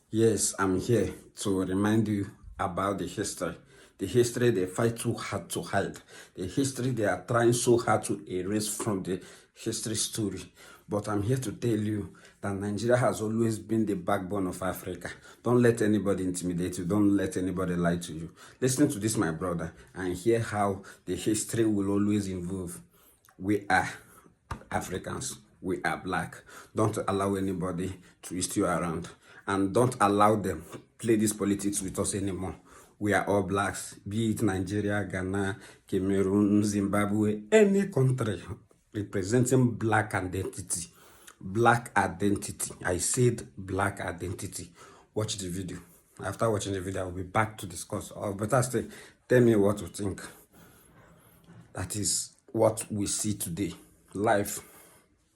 Yes, I'm here to remind you about the history. The history they fight too hard to hide. The history they are trying so hard to erase from the history story. But I'm here to tell you that Nigeria has always been the backbone of Africa. Don't let anybody intimidate you. Don't let anybody lie to you. Listen to this, my brother, and hear how the history will always involve. We are Africans. We are black. Don't allow anybody to twist you around. And don't allow them play this politics with us anymore. We are all blacks, be it Nigeria, Ghana, Cameroon, Zimbabwe, any country representing black identity. Black identity. I said black identity. Watch the video. After watching the video, I'll be back to discuss. Or better still, tell me what you think. That is what we see today. Life.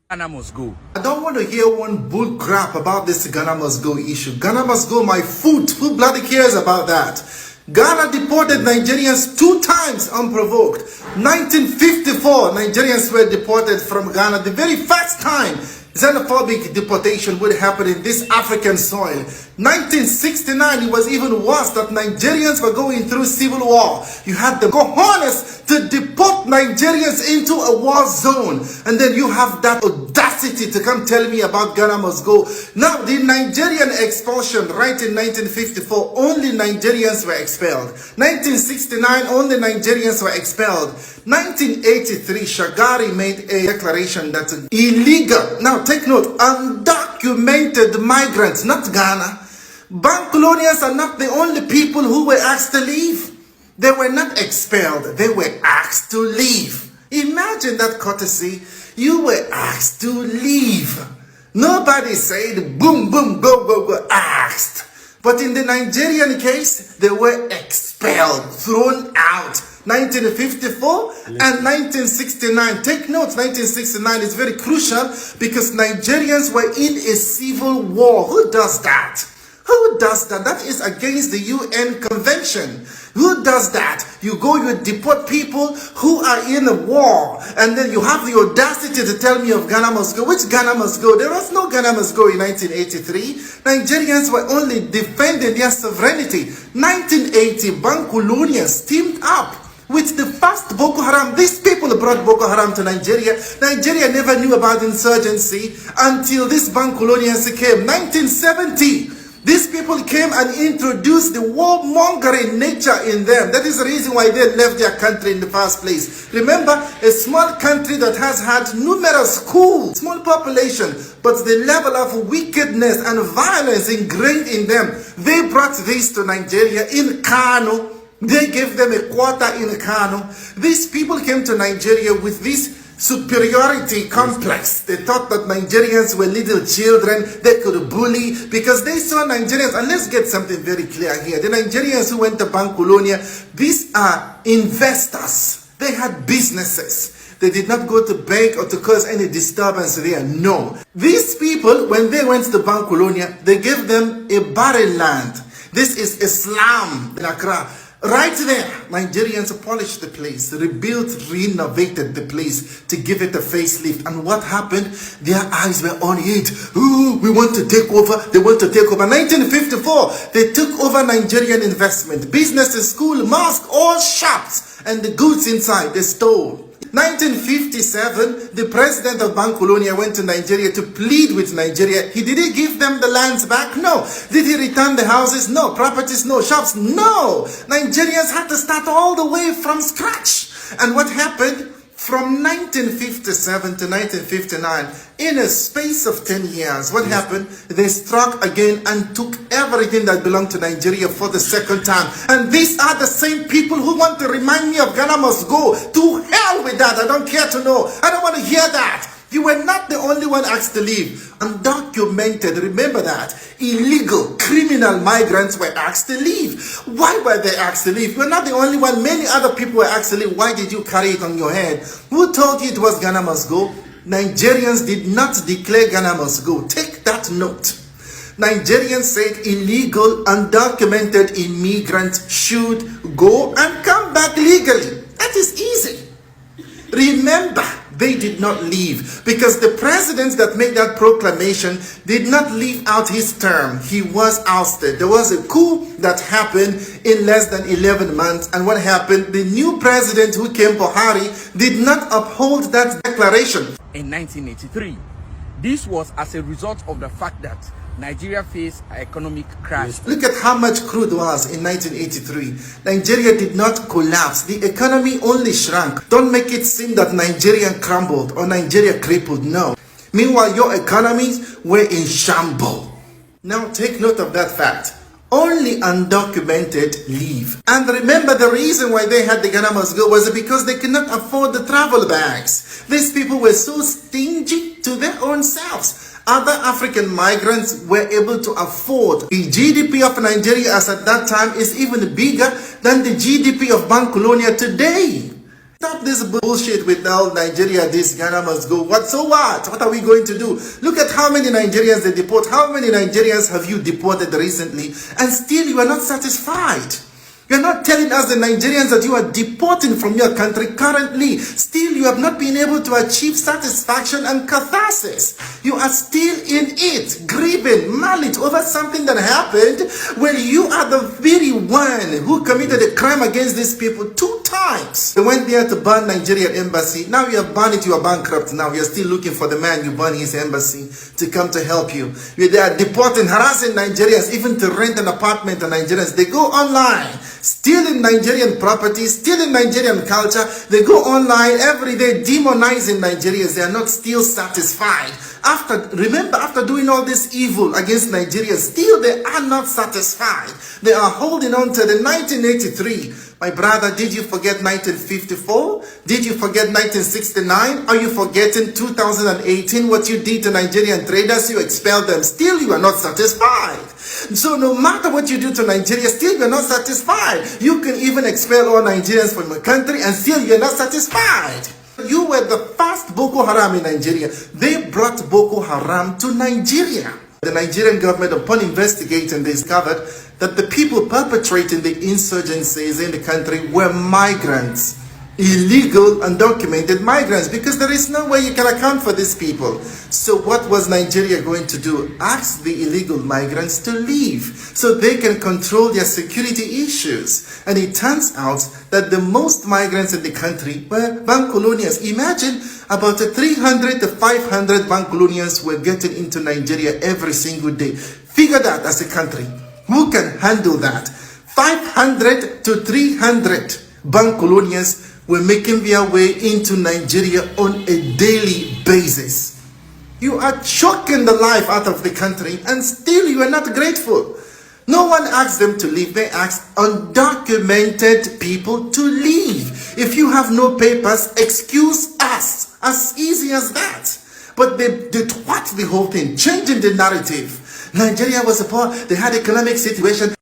Ghana must go. I don't want to hear one bull crap about this Ghana must go issue. Ghana must go my foot. Who bloody cares about that? Ghana deported Nigerians 2 times unprovoked. 1954, Nigerians were deported from Ghana. The very first time xenophobic deportation would happen in this African soil. 1969, it was even worse that Nigerians were going through civil war. You had the cojones to deport Nigerians into a war zone. And then you have that audacity to come tell me about Ghana must go. Now, the Nigerian expulsion, right in 1954, only Nigerians were expelled. 1969, only Nigerians were expelled. 1983, Shagari made a declaration that's illegal. Now, take note, undocumented migrants, not Ghana. Bank colonials are not the only people who were asked to leave. They were not expelled. They were asked to leave. Imagine that courtesy. You were asked to leave. Nobody said, boom, boom, go, go, go, asked. But in the Nigerian case, they were expelled, thrown out. 1954 and 1969. Take note, 1969 is very crucial because Nigerians were in a civil war. Who does that? Who does that? That is against the UN Convention. Who does that? You go, you deport people who are in a war, and then you have the audacity to tell me of Ghana must go. Which Ghana must go? There was no Ghana must go in 1983. Nigerians were only defending their sovereignty. 1980, Bankulunians teamed up with the first Boko Haram. These people brought Boko Haram to Nigeria. Nigeria never knew about insurgency until these Bankulonians came. 1970. These people came and introduced the warmongering nature in them. That is the reason why they left their country in the first place. Remember, a small country that has had numerous schools, small population, but the level of wickedness and violence ingrained in them. They brought this to Nigeria in Kano. They gave them a quarter in Kano. These people came to Nigeria with this superiority complex. They thought that Nigerians were little children they could bully because they saw Nigerians. And let's get something very clear here. The Nigerians who went to Bancolonia, these are investors. They had businesses. They did not go to bank or to cause any disturbance there. No. These people, when they went to Bancolonia, they gave them a barren land. This is Islam in Accra. Right there, Nigerians polished the place, rebuilt, renovated the place to give it a facelift. And what happened? Their eyes were on it. Ooh, we want to take over. They want to take over. 1954, they took over Nigerian investment, businesses, school, mosque, all shops, and the goods inside they stole. 1957, the president of Bancolonia went to Nigeria to plead with Nigeria. He didn't give them the lands back? No. Did he return the houses? No. Properties? No. Shops? No. Nigerians had to start all the way from scratch. And what happened? From 1957 to 1959, in a space of 10 years, what happened? They struck again and took everything that belonged to Nigeria for the second time. And these are the same people who want to remind me of Ghana must go. To hell with that. I don't care to know. I don't want to hear that. You were not the only one asked to leave. Undocumented, remember that. Illegal, criminal migrants were asked to leave. Why were they asked to leave? You're not the only one. Many other people were asked to leave. Why did you carry it on your head? Who told you it was Ghana must go? Nigerians did not declare Ghana must go. Take that note. Nigerians said illegal, undocumented immigrants should go and come back legally. That is easy. Remember, They did not leave because the president that made that proclamation did not leave out his term. He was ousted. There was a coup that happened in less than 11 months. And what happened? The new president who came, Buhari, did not uphold that declaration. In 1983, this was as a result of the fact that Nigeria faced an economic crash. Look at how much crude was in 1983. Nigeria did not collapse. The economy only shrank. Don't make it seem that Nigeria crumbled or Nigeria crippled. No. Meanwhile, your economies were in shambles. Now take note of that fact. Only undocumented leave. And remember, the reason why they had the Ghana must go was because they could not afford the travel bags. These people were so stingy to their own selves. Other African migrants were able to afford. The GDP of Nigeria as at that time is even bigger than the GDP of Bancolonia today. Stop this bullshit with all Nigeria, this Ghana must go. What, so what? What are we going to do? Look at how many Nigerians they deport. How many Nigerians have you deported recently? And still you are not satisfied. You're not telling us, the Nigerians, that you are deporting from your country currently. Still, you have not been able to achieve satisfaction and catharsis. You are still in it, grieving, malice over something that happened when you are the very one who committed a crime against these people 2 times. They went there to burn Nigerian embassy. Now you have burned it, you are bankrupt. Now you're still looking for the man you burned his embassy to come to help you. They are deporting, harassing Nigerians, even to rent an apartment in Nigerians. They go online, stealing Nigerian property, stealing Nigerian culture. They go online every day demonizing Nigerians. They are not still satisfied. After doing all this evil against Nigeria, still they are not satisfied. They are holding on to the 1983. My brother, did you forget 1954? Did you forget 1969? Are you forgetting 2018, what you did to Nigerian traders? You expelled them. Still you are not satisfied. So no matter what you do to Nigeria, still you are not satisfied. You can even expel all Nigerians from your country and still you are not satisfied. You were the first Boko Haram in Nigeria. They brought Boko Haram to Nigeria. The Nigerian government, upon investigating, discovered that the people perpetrating the insurgencies in the country were migrants. Illegal, undocumented migrants, because there is no way you can account for these people. So what was Nigeria going to do? Ask the illegal migrants to leave so they can control their security issues. And it turns out that the most migrants in the country were Bancolonians. Imagine about 300 to 500 Bancolonians were getting into Nigeria every single day. Figure that as a country. Who can handle that? 500 to 300 Bancolonians were making their way into Nigeria on a daily basis. You are choking the life out of the country and still you are not grateful. No one asked them to leave. They asked undocumented people to leave. If you have no papers, excuse us. As easy as that. But they thwart the whole thing, changing the narrative. Nigeria was poor. They had economic situation.